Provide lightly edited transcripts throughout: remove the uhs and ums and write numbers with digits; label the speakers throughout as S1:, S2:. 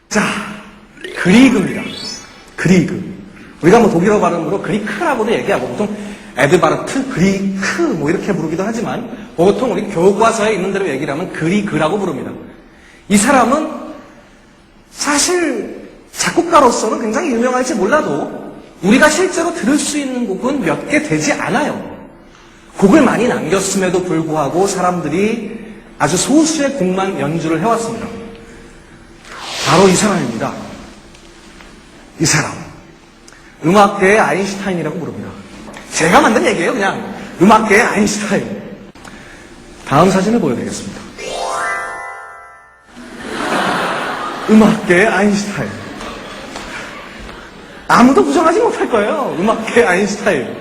S1: 자, 그리그입니다. 그리그. 우리가 뭐 독일어 발음으로 그리크라고도 얘기하고 보통 에드바르트, 그리크 뭐 이렇게 부르기도 하지만 보통 우리 교과서에 있는 대로 얘기를 하면 그리그라고 부릅니다. 이 사람은 사실 작곡가로서는 굉장히 유명할지 몰라도 우리가 실제로 들을 수 있는 곡은 몇 개 되지 않아요. 곡을 많이 남겼음에도 불구하고 사람들이 아주 소수의 곡만 연주를 해왔습니다. 바로 이 사람입니다. 이 사람. 음악계의 아인슈타인이라고 부릅니다. 제가 만든 얘기예요, 그냥. 음악계의 아인슈타인. 다음 사진을 보여드리겠습니다. 음악계의 아인슈타인. 아무도 부정하지 못할 거예요. 음악계의 아인슈타인.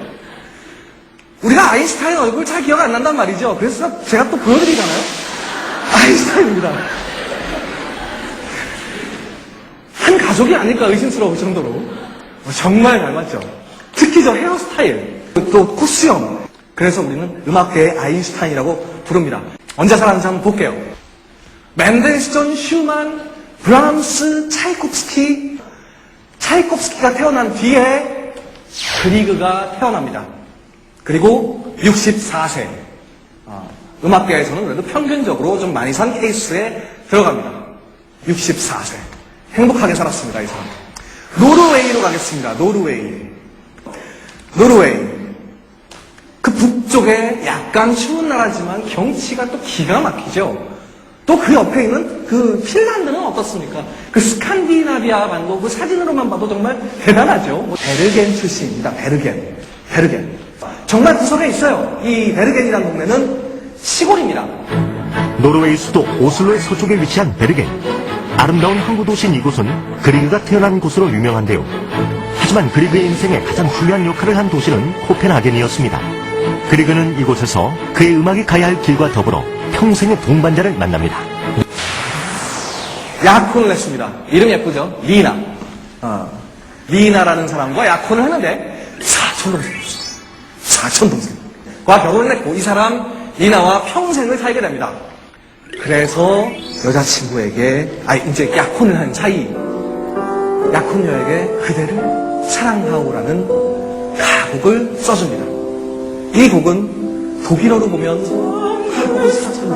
S1: 우리가 아인슈타인 얼굴 잘 기억 안 난단 말이죠. 그래서 제가 또 보여드리잖아요. 아인슈타인입니다. 한 가족이 아닐까 의심스러울 정도로 정말 닮았죠. 특히 저 헤어스타일, 또 코스형. 그래서 우리는 음악계의 아인슈타인이라고 부릅니다. 언제 살았는지 한번 볼게요. 맨델스존, 슈만, 브람스, 차이콥스키. 차이콥스키가 태어난 뒤에 그리그가 태어납니다. 그리고 64세. 음악계에서는 그래도 평균적으로 좀 많이 산 케이스에 들어갑니다. 64세. 행복하게 살았습니다, 이 사람. 노르웨이로 가겠습니다. 노르웨이. 그 북쪽에 약간 추운 나라지만 경치가 또 기가 막히죠. 또 그 옆에 있는 그 핀란드는 어떻습니까? 그 스칸디나비아 반도 그 사진으로만 봐도 정말 대단하죠. 베르겐 출신입니다. 베르겐. 정말 구석에 있어요. 이 베르겐이라는 동네는 시골입니다.
S2: 노르웨이 수도 오슬로의 서쪽에 위치한 베르겐. 아름다운 항구 도시인 이곳은 그리그가 태어난 곳으로 유명한데요. 하지만 그리그의 인생에 가장 중요한 역할을 한 도시는 코펜하겐이었습니다. 그리그는 이곳에서 그의 음악이 가야 할 길과 더불어 평생의 동반자를 만납니다.
S1: 약혼을 했습니다. 이름 예쁘죠? 리나. 리나라는 사람과 약혼을 했는데 사촌동생과 결혼을 했고 이 사람 리나와 평생을 살게 됩니다. 그래서 여자친구에게 이제 약혼을 한 사이 약혼녀에게 그대를 사랑하오라는 가곡을 써줍니다. 이 곡은 독일어로 보면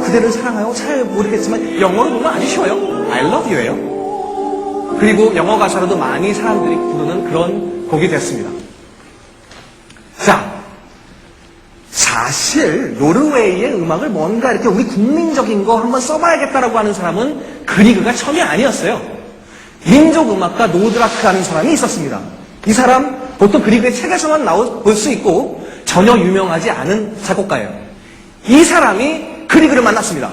S1: 그대를 사랑하오 잘 모르겠지만 영어로 보면 아주 쉬워요. I love you예요. 그리고 영어 가사로도 많이 사람들이 부르는 그런 곡이 됐습니다. 자, 사실 노르웨이의 음악을 뭔가 이렇게 우리 국민적인 거 한번 써봐야겠다라고 하는 사람은 그리그가 처음이 아니었어요. 민족음악가 노드라크라는 사람이 있었습니다. 이 사람 보통 그리그의 책에서만 볼 수 있고 전혀 유명하지 않은 작곡가예요. 이 사람이 그리그를 만났습니다.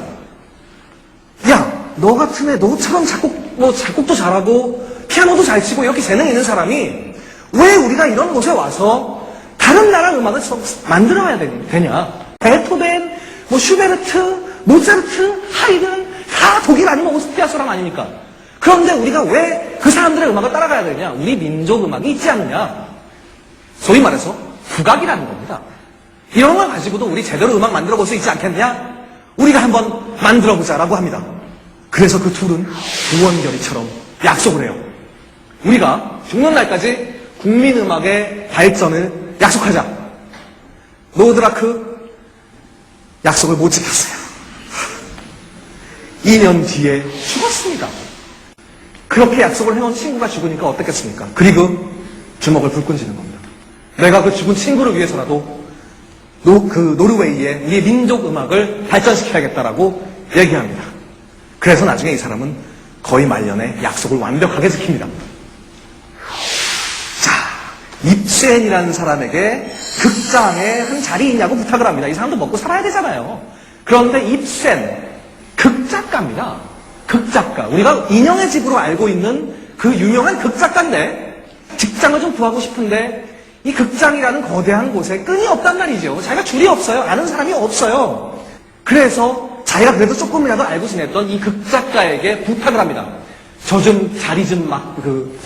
S1: 야, 너 같은 애, 너처럼 작곡도 잘하고 피아노도 잘 치고 이렇게 재능 있는 사람이 왜 우리가 이런 곳에 와서 다른 나라 음악을 만들어야 되냐? 베토벤, 슈베르트, 모차르트, 하이든 다 독일 아니면 오스트리아 사람 아닙니까? 그런데 우리가 왜 그 사람들의 음악을 따라가야 되냐? 우리 민족 음악이 있지 않느냐? 소위 말해서 국악이라는 겁니다. 이런 걸 가지고도 우리 제대로 음악 만들어 볼 수 있지 않겠냐? 우리가 한번 만들어 보자라고 합니다. 그래서 그 둘은 우원결의처럼 약속을 해요. 우리가 죽는 날까지 국민음악의 발전을 약속하자. 노드라크 약속을 못 지켰어요. 2년 뒤에 죽었습니다. 그렇게 약속을 해놓은 친구가 죽으니까 어떻겠습니까? 그리고 주먹을 불끈 쥐는 겁니다. 내가 그 죽은 친구를 위해서라도 그 노르웨이의 우리의 민족 음악을 발전시켜야겠다라고 얘기합니다. 그래서 나중에 이 사람은 거의 말년에 약속을 완벽하게 지킵니다. 자, 입센이라는 사람에게 극장에 한 자리 있냐고 부탁을 합니다. 이 사람도 먹고 살아야 되잖아요. 그런데 입센, 극작가입니다. 극작가. 우리가 인형의 집으로 알고 있는 그 유명한 극작가인데 직장을 좀 구하고 싶은데 이 극장이라는 거대한 곳에 끈이 없단 말이죠. 자기가 줄이 없어요. 아는 사람이 없어요. 그래서 자기가 그래도 조금이라도 알고 지냈던 이 극작가에게 부탁을 합니다. 저 좀 자리 좀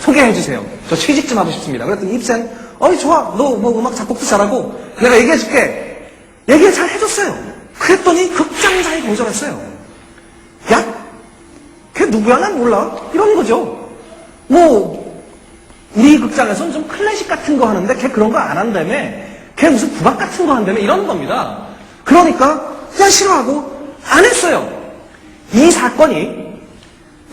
S1: 소개해 주세요. 저 취직 좀 하고 싶습니다. 그랬더니 입센, 좋아. 너 음악 작곡도 잘하고 내가 얘기해 줄게. 얘기 잘 해줬어요. 그랬더니 극장장이 거절했어요. 야, 걔 누구야? 난 몰라. 이런 거죠. 뭐 우리 극장에서는 좀 클래식 같은 거 하는데 걔 그런 거 안 한다며, 걔 무슨 국악 같은 거 한다며 이런 겁니다. 그러니까 그냥 싫어하고 안 했어요. 이 사건이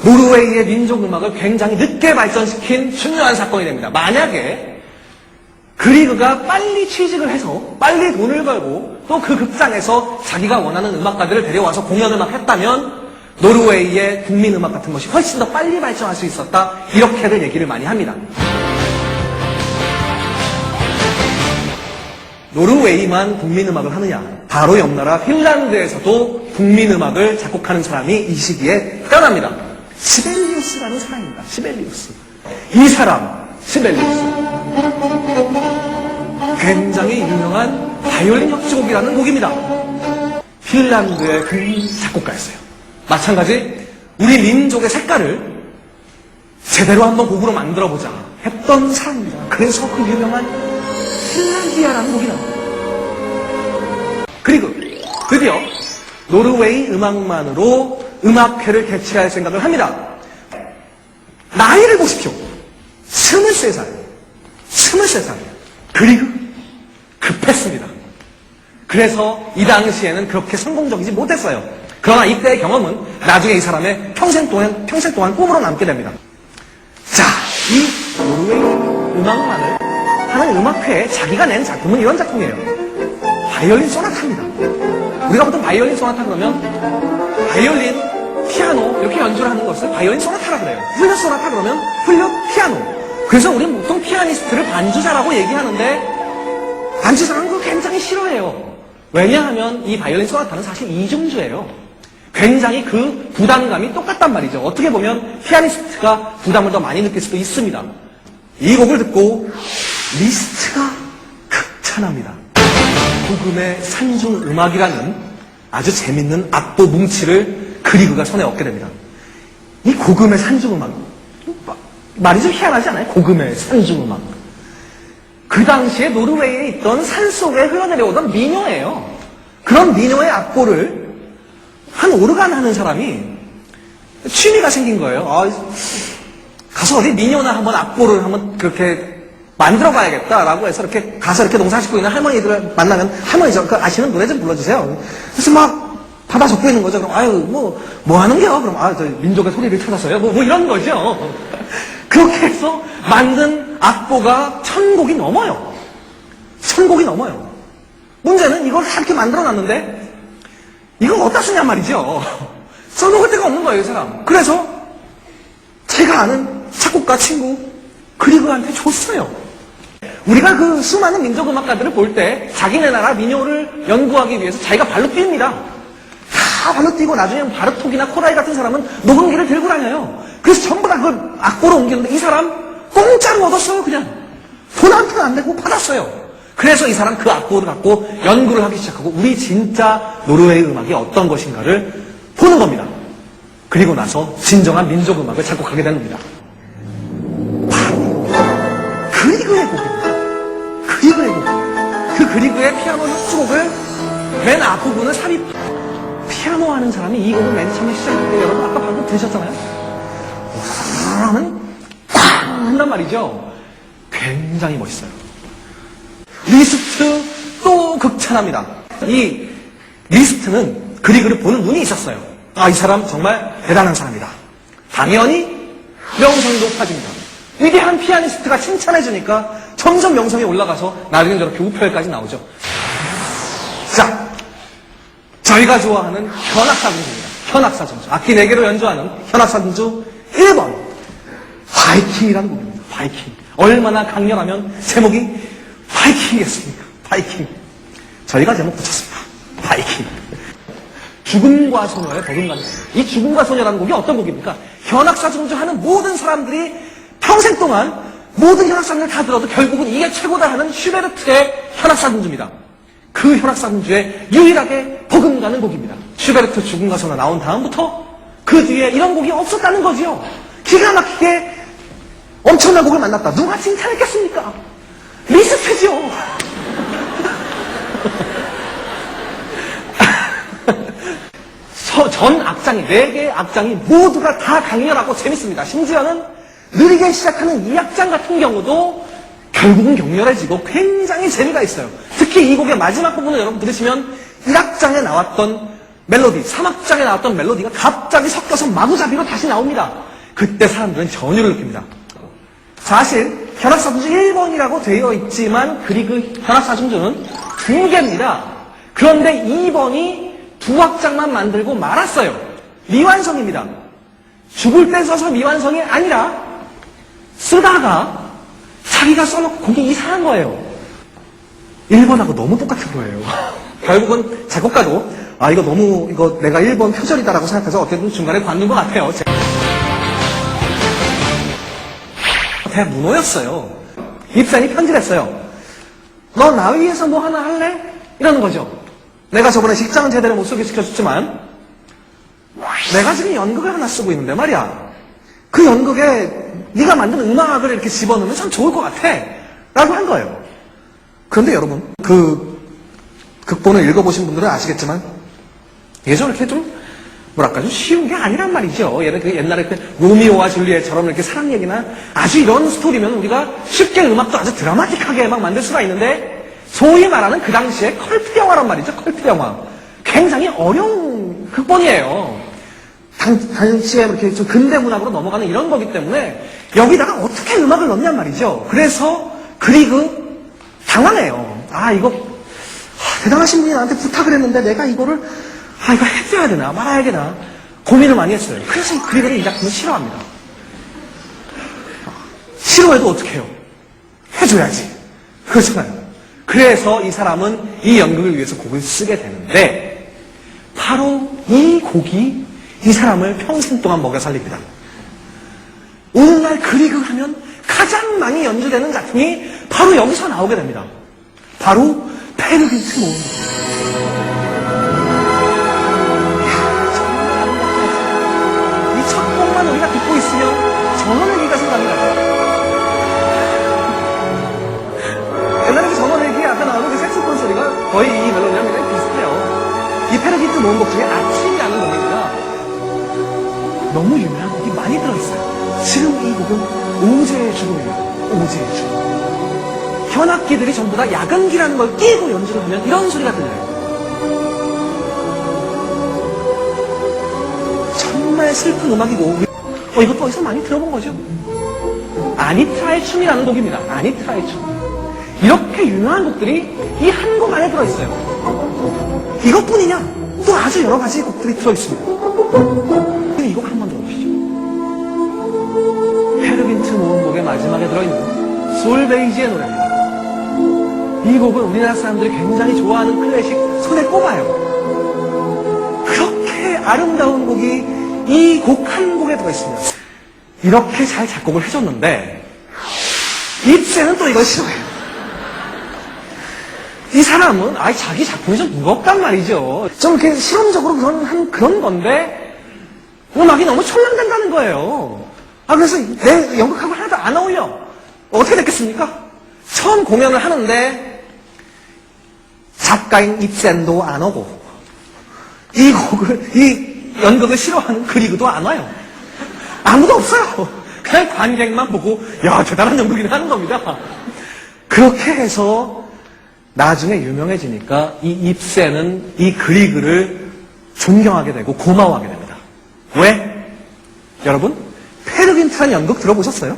S1: 노르웨이의 민족음악을 굉장히 늦게 발전시킨 중요한 사건이 됩니다. 만약에 그리그가 빨리 취직을 해서 빨리 돈을 벌고 또 그 극장에서 자기가 원하는 음악가들을 데려와서 공연을 막 했다면 노르웨이의 국민음악 같은 것이 훨씬 더 빨리 발전할 수 있었다, 이렇게들 얘기를 많이 합니다. 노르웨이만 국민음악을 하느냐? 바로 옆나라 핀란드에서도 국민음악을 작곡하는 사람이 이 시기에 태어납니다. 시벨리우스라는 사람입니다. 시벨리우스. 이 사람, 시벨리우스. 굉장히 유명한 바이올린 협주곡이라는 곡입니다. 핀란드의 작곡가였어요. 마찬가지 우리 민족의 색깔을 제대로 한번 곡으로 만들어보자 했던 사람입니다. 그래서 그 유명한 핀란디아라는 곡이 나옵니다. 그리고 드디어 노르웨이 음악만으로 음악회를 개최할 생각을 합니다. 나이를 보십시오. 23살. 23살. 그리고 급했습니다. 그래서 이 당시에는 그렇게 성공적이지 못했어요. 그러나 이때의 경험은 나중에 이 사람의 평생 동안 꿈으로 남게 됩니다. 자, 이 노르웨이 음악만을 하는 음악회에 자기가 낸 작품은 이런 작품이에요. 바이올린 소나타입니다. 우리가 보통 바이올린 소나타 그러면 바이올린, 피아노 이렇게 연주를 하는 것을 바이올린 소나타라 그래요. 플룻 소나타 그러면 플룻, 피아노. 그래서 우리는 보통 피아니스트를 반주자라고 얘기하는데 반주자는 거 굉장히 싫어해요. 왜냐하면 이 바이올린 소나타는 사실 이중주예요. 굉장히 그 부담감이 똑같단 말이죠. 어떻게 보면 피아니스트가 부담을 더 많이 느낄 수도 있습니다. 이 곡을 듣고 리스트가 극찬합니다. 복음의 산중 음악이라는 아주 재밌는 악보 뭉치를 그리그가 손에 얻게 됩니다. 이 고금의 산중 음악, 말이 좀 희한하지 않아요? 고금의 산중 음악. 그 당시에 노르웨이에 있던 산속에 흘러내려오던 민요예요. 그런 민요의 악보를 한 오르간 하는 사람이 취미가 생긴 거예요. 가서 어디 민요나 한번 악보를 한번 그렇게 만들어 봐야겠다라고 해서 이렇게 가서 이렇게 농사 짓고 있는 할머니들을 만나면 할머니 저 아시는 노래 좀 불러주세요. 그래서 막 받아 적고 있는 거죠. 그럼 뭐 하는겨? 그럼 저 민족의 소리를 찾았어요. 뭐 이런 거죠. 그렇게 해서 만든 악보가 1000곡이 넘어요. 1000곡이 넘어요. 문제는 이걸 다 이렇게 만들어 놨는데 이걸 어디다 쓰냔 말이죠. 써놓을 데가 없는 거예요, 이 사람. 그래서 제가 아는 작곡가 친구 그리그한테 줬어요. 우리가 그 수많은 민족음악가들을 볼 때 자기네 나라 민요를 연구하기 위해서 자기가 발로 뜁니다. 다 발로 뛰고 나중에 바르톡이나 코라이 같은 사람은 녹음기를 들고 다녀요. 그래서 전부 다 그걸 악보로 옮기는데 이 사람 공짜로 얻었어요, 그냥. 돈 한 푼 안 내고 받았어요. 그래서 이 사람 그 악보를 갖고 연구를 하기 시작하고 우리 진짜 노르웨이 음악이 어떤 것인가를 보는 겁니다. 그리고 나서 진정한 민족음악을 작곡하게 되는 겁니다. 그리그의 곡입니다. 그리그의 곡. 그 그리그의 피아노 협주곡을 맨 앞부분을 삽입. 피아노 하는 사람이 이 곡을 맨 처음에 시작할 때 여러분 아까 방금 들으셨잖아요? 하면 꽝 한단 말이죠. 굉장히 멋있어요. 리스트 또 극찬합니다. 이 리스트는 그리그를 보는 눈이 있었어요. 이 사람 정말 대단한 사람이다. 당연히 명성이 높아집니다. 위대한 피아니스트가 칭찬해주니까 점점 명성이 올라가서 나중에 저렇게 우표에까지 나오죠. 자, 저희가 좋아하는 현악사분주입니다. 현악사분주. 악기 4개로 연주하는 현악사분주 1번. 바이킹이라는 곡입니다. 바이킹. 얼마나 강렬하면 제목이 바이킹이었습니까? 바이킹. 저희가 제목 붙였습니다. 바이킹. 죽음과 소녀의 버금가는 이 죽음과 소녀라는 곡이 어떤 곡입니까? 현악사분주 하는 모든 사람들이 평생 동안 모든 현악사분주를 다 들어도 결국은 이게 최고다 하는 슈베르트의 현악사분주입니다. 그 현악사분주에 유일하게 버금가는 곡입니다. 슈베르트 죽음과 소녀 나온 다음부터 그 뒤에 이런 곡이 없었다는 거지요. 기가 막히게 엄청난 곡을 만났다. 누가 칭찬했겠습니까? 리스트죠. 전 악장이, 4개의 악장이 모두가 다 강렬하고 재밌습니다. 심지어는 느리게 시작하는 2악장 같은 경우도 결국은 격렬해지고 굉장히 재미가 있어요. 특히 이 곡의 마지막 부분을 여러분 들으시면 1악장에 나왔던 멜로디, 3악장에 나왔던 멜로디가 갑자기 섞여서 마구잡이로 다시 나옵니다. 그때 사람들은 전율을 느낍니다. 사실 현악사중주 1번이라고 되어 있지만 그리그 현악사중주는 2개입니다. 그런데 2번이 2악장만 만들고 말았어요. 미완성입니다. 죽을 때 써서 미완성이 아니라 쓰다가 자기가 써놓고 곡이 이상한 거예요. 1번하고 너무 똑같은 거예요. 결국은 작곡가도 이거 내가 1번 표절이다라고 생각해서 어쨌든 중간에 관둔 것 같아요. 대문호였어요. 입산이 편지를 했어요. 너 나 위해서 뭐 하나 할래? 이러는 거죠. 내가 저번에 직장은 제대로 못 소개시켜줬지만 내가 지금 연극을 하나 쓰고 있는데 말이야. 그 연극에 네가 만든 음악을 이렇게 집어넣으면 참 좋을 것 같아. 라고 한 거예요. 그런데 여러분, 그 극본을 읽어보신 분들은 아시겠지만 예전에 이렇게 좀 좀 쉬운 게 아니란 말이죠. 옛날에 로미오와 줄리엣처럼 이렇게 사랑 얘기나 아주 이런 스토리면 우리가 쉽게 음악도 아주 드라마틱하게 막 만들 수가 있는데 소위 말하는 그 당시에 컬트 영화란 말이죠. 컬트 영화. 굉장히 어려운 극본이에요. 당시에 이렇게 좀 근대 문학으로 넘어가는 이런 거기 때문에 여기다가 어떻게 음악을 넣냔 말이죠. 그래서 그리그 당황해요. 이거 대단하신 분이 나한테 부탁을 했는데 내가 이거를 이거 해줘야 되나 말아야 되나 고민을 많이 했어요. 그래서 그리고는 이 작품을 싫어합니다. 싫어해도 어떻게 해요? 해줘야지. 그렇잖아요. 그래서 이 사람은 이 연극을 위해서 곡을 쓰게 되는데 바로 이 곡이 이 사람을 평생 동안 먹여 살립니다. 어느 날 그리그 하면 가장 많이 연주되는 작품이 바로 여기서 나오게 됩니다. 바로 페르긴트 모음. 우리가 듣고 있으면 전원일기가 생각납니다. 옛날에 그 전원일기 아까 나오는 그 색소폰 소리가 거의 이 멜로디랑 굉장히 비슷해요. 이 페르긴트 모음곡 중에 아침이라는 곡입니다. 너무 유명한 곡이 많이 들어있어요. 지금 이 곡은 오제의 죽음이에요. 오제의 죽음. 현악기들이 전부 다 야간기라는 걸 끼고 연주를 하면 이런 소리가 들려요. 정말 슬픈 음악이고 이것도 어디서 많이 들어본 거죠. 아니트라의 춤이라는 곡입니다. 아니트라의 춤. 이렇게 유명한 곡들이 이 한 곡 안에 들어있어요. 이것뿐이냐? 또 아주 여러 가지 곡들이 들어있습니다. 이 곡 한번 들어보시죠. 페르긴트 모음곡의 마지막에 들어있는 솔베이지의 노래입니다. 이 곡은 우리나라 사람들이 굉장히 좋아하는 클래식 손에 꼽아요. 그렇게 아름다운 곡이 이 곡 한 곡에 들어있습니다. 이렇게 잘 작곡을 해줬는데 입새는 또 이걸 싫어해요. 이 사람은 자기 작품이 좀 무겁단 말이죠. 좀 이렇게 실험적으로 그런 건데 음악이 너무 촐랑된다는 거예요. 그래서 내 연극하고 하나도 안 어울려. 어떻게 됐겠습니까? 처음 공연을 하는데 작가인 입센도 안 오고 이 연극을 싫어하는 그리그도 안 와요. 아무도 없어요. 그냥 관객만 보고 야 대단한 연극이네 하는 겁니다. 그렇게 해서 나중에 유명해지니까 이 입새는 이 그리그를 존경하게 되고 고마워하게 됩니다. 왜? 여러분 페르긴트라는 연극 들어보셨어요?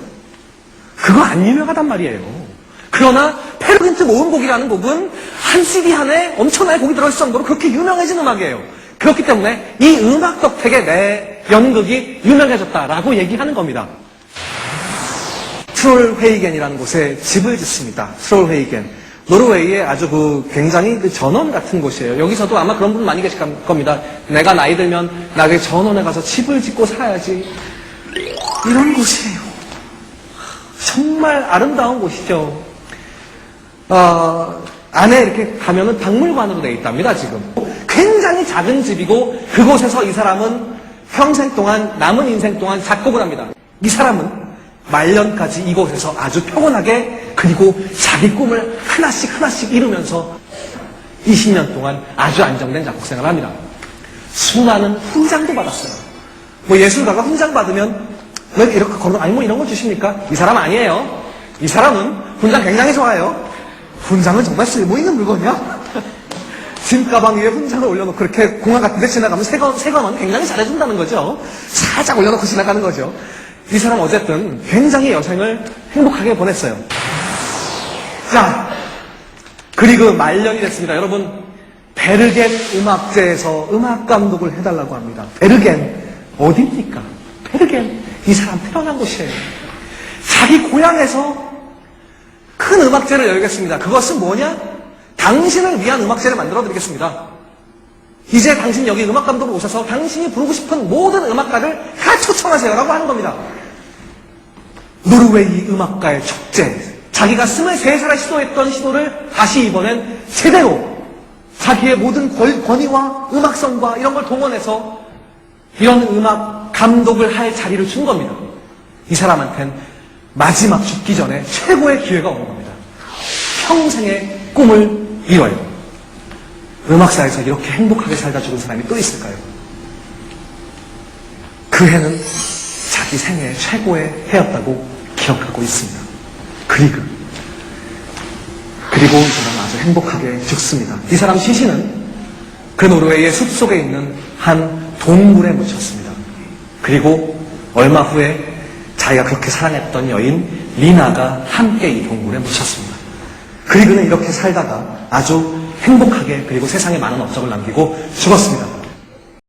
S1: 그거 안 유명하단 말이에요. 그러나 페르긴트 모음곡이라는 곡은 한 CD 안에 엄청나게 곡이 들어있을 정도로 그렇게 유명해진 음악이에요. 그렇기 때문에 이 음악 덕택에 내 연극이 유명해졌다라고 얘기하는 겁니다. 트롤헤이겐이라는 곳에 집을 짓습니다. 트롤헤이겐. 노르웨이의 아주 굉장히 전원 같은 곳이에요. 여기서도 아마 그런 분 많이 계실 겁니다. 내가 나이 들면 나에게 전원에 가서 집을 짓고 살아야지. 이런 곳이에요. 정말 아름다운 곳이죠. 안에 이렇게 가면은 박물관으로 되어 있답니다, 지금. 굉장히 작은 집이고 그곳에서 이 사람은 평생 동안 남은 인생 동안 작곡을 합니다. 이 사람은 말년까지 이곳에서 아주 평온하게 그리고 자기 꿈을 하나씩 이루면서 20년 동안 아주 안정된 작곡 생활을 합니다. 수많은 훈장도 받았어요. 예술가가 훈장 받으면 왜 이렇게 걸어, 아니, 뭐 이런 걸 주십니까? 이 사람 아니에요. 이 사람은 훈장 굉장히 좋아해요. 훈장은 정말 쓸모있는 물건이야? 짐가방 위에 훈장을 올려놓고 그렇게 공항 같은 데 지나가면 세관은 굉장히 잘해준다는 거죠. 살짝 올려놓고 지나가는 거죠. 이 사람 어쨌든 굉장히 여생을 행복하게 보냈어요. 자, 그리고 말년이 됐습니다. 여러분, 베르겐 음악제에서 음악 감독을 해달라고 합니다. 베르겐, 어디입니까? 베르겐, 이 사람 태어난 곳이에요. 자기 고향에서 큰 음악제를 열겠습니다. 그것은 뭐냐? 당신을 위한 음악제를 만들어 드리겠습니다. 이제 당신 여기 음악 감독을 오셔서 당신이 부르고 싶은 모든 음악가를 다 초청하세요. 라고 하는 겁니다. 노르웨이 음악가의 축제. 자기가 23살에 시도했던 시도를 다시 이번엔 제대로 자기의 모든 권위와 음악성과 이런 걸 동원해서 이런 음악 감독을 할 자리를 준 겁니다. 이 사람한텐 마지막 죽기 전에 최고의 기회가 오는 겁니다. 평생의 꿈을 이뤄요. 음악사에서 이렇게 행복하게 살다 죽은 사람이 또 있을까요? 그 해는 자기 생애 최고의 해였다고 기억하고 있습니다. 그리고 이 사람은 아주 행복하게 죽습니다. 이 사람 시신은 그 노르웨이의 숲속에 있는 한 동굴에 묻혔습니다. 그리고 얼마 후에 자기가 그렇게 사랑했던 여인 리나가 함께 이 동굴에 묻혔습니다. 그리고는 이렇게 살다가 아주 행복하게 그리고 세상에 많은 업적을 남기고 죽었습니다.